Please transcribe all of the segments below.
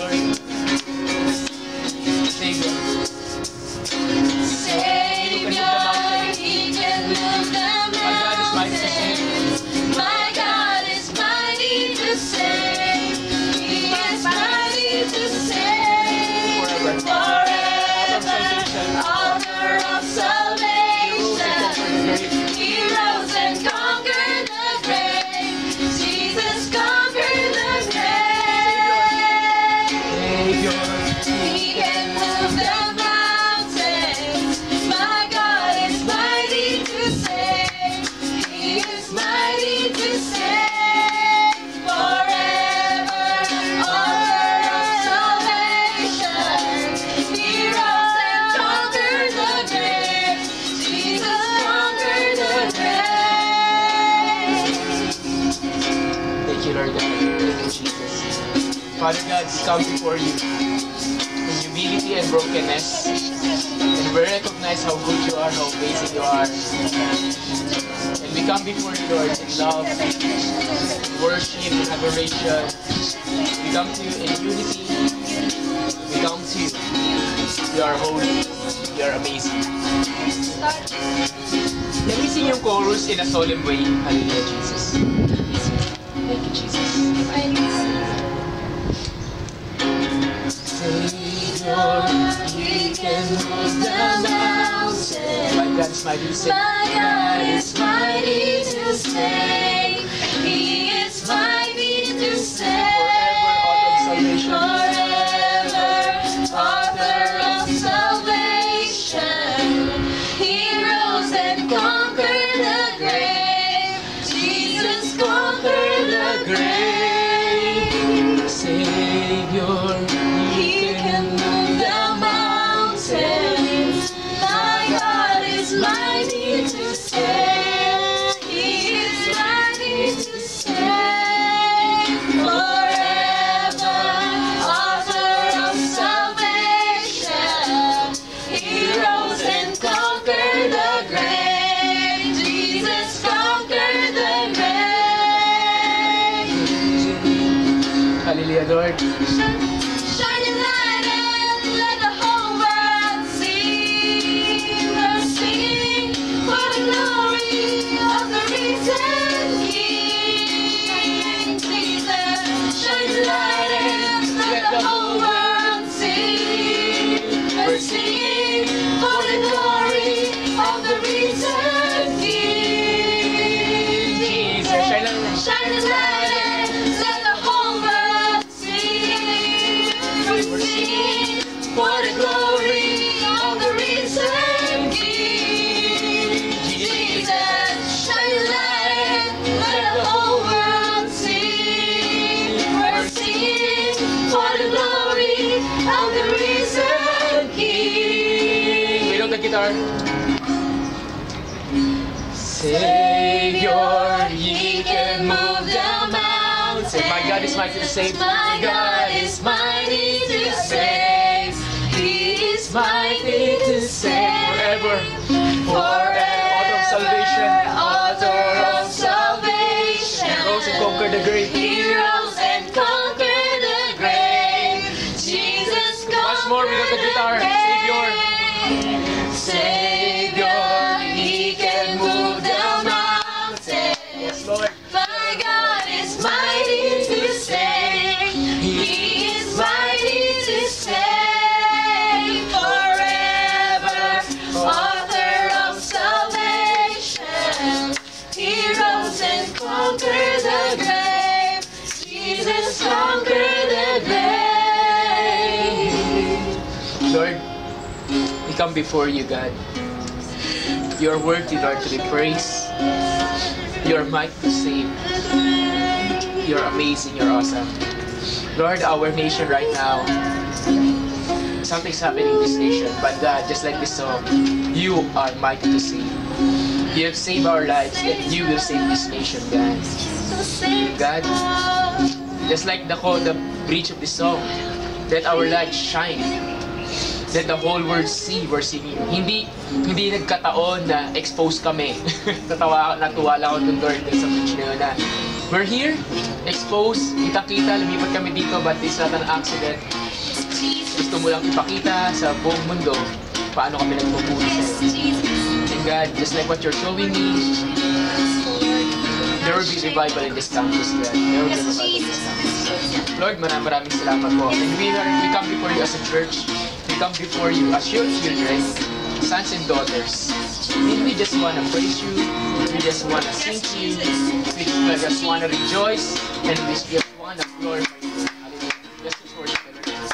Lord. Savior. Savior, He can move the mountains. My God is mighty to save. He is mighty to save. Forever, author of salvation. He rose and conquered the grave. Jesus conquered the grave. He can move the mountains. My God is mighty to save. He is mighty to save. Forever, author of salvation. He rose and conquered the grave. Jesus conquered the grave. Thank you, Lord God. Thank you, Jesus. Father God, we come before you in humility and brokenness. And we recognize how good you are, how amazing you are. And we come before you, Lord, in love, in worship, in adoration. We come to you in unity. We come to you. You are holy. You are amazing. Can we sing yung chorus in a solemn way? Hallelujah, Jesus. Thank you, Jesus. Savior, He can move the mountains. My God is mighty to save. My God is mighty to save. He is mighty to save. Forever, author of salvation. He rose and conquered the grave. Jesus conquered the grave. Savior, He can move the mountains. My God is mighty to save. He is mighty to save. Forever, author of salvation. He rose and conquered the grave. Jesus conquered the grave. hallelujah, Lord. Shine your light and let the whole world see. We're singing for the glory of the risen King. Jesus, shine your light and let the whole world see. We're singing for the glory of the risen King. Jesus, shine Shine your light and let the whole world see. We're singing for the glory of the risen King. Jesus, shine your light and let the whole world see. We're singing for the glory of the risen King. Wait on the guitar. Savior, He can move the mountains. My God is mighty to save. My God is mighty to save. He is mighty to save. Forever, Forever, author of salvation. author of salvation. He rose and conquered the grave. He rose and conquered the grave. Jesus Once more without the guitar. Savior, Savior, He can move the mountains. yes, Lord. My God is mighty to save. He is mighty to save. Forever, author of salvation. He rose and conquered the grave. Jesus conquered the grave. Lord, we come before you, God. You are worthy, Lord, to be praised. You are mighty to save. You are amazing. You're awesome. Lord, our nation right now, something's happening in this nation. But God, just like this song, you are mighty to save. You have saved our lives, and you will save this nation, God. God, just like the bridge of this song, let our light shine. Let the whole world see we're singing. Hindi nagkataon na expose kami. Natuwa lang ako dun, Lord, sa bridge na yun na we're here exposed, kitang-kita, lumipat kami dito, but it's not an accident. Gusto mo lang ipakita sa buong mundo paano kami nagpupuri sa'yo. And God, just like what you're showing me, there will be revival in this campus, God. There will be revival in this campus. Lord, maraming salamat po. And we come before you as a church. We come before you as your children, sons and daughters. And we just want to praise you. We just want to sing to you. We just want to rejoice. And we just want to glorify you. Hallelujah. Just to worship the Lord.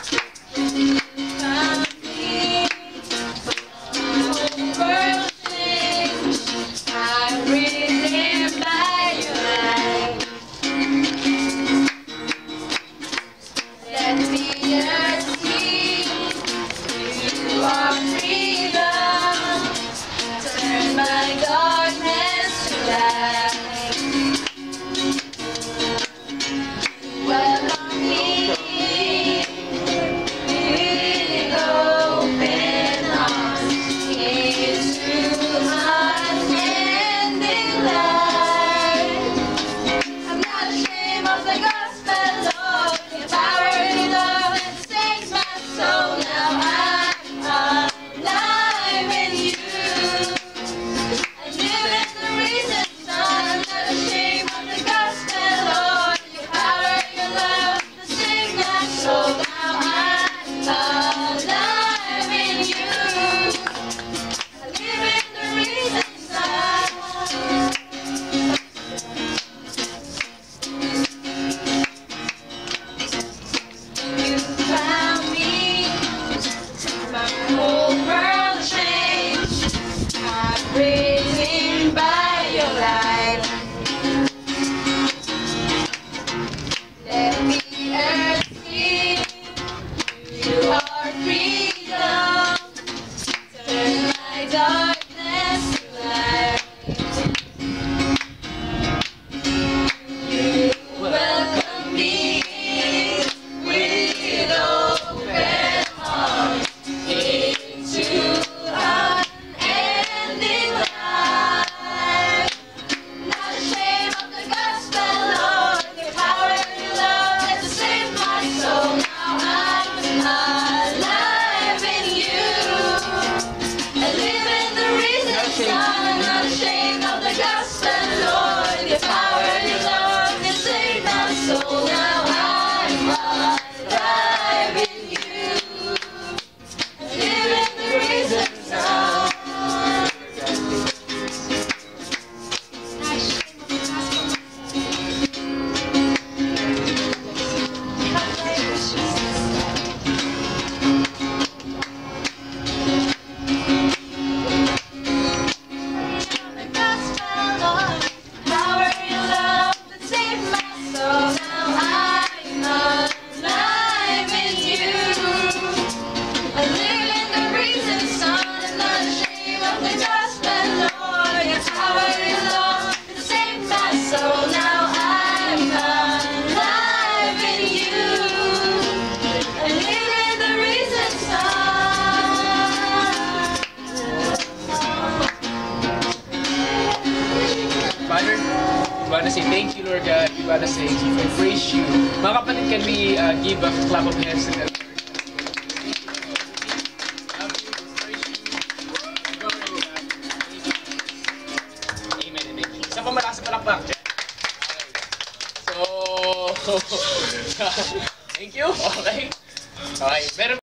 We want to say thank you, Lord God. We want to say we praise you. Mga kapatid, can we give a clap of hands to the Lord? Amen and amen. Isa pa malakas sa palakpak. So, thank you. Okay. Okay. Meron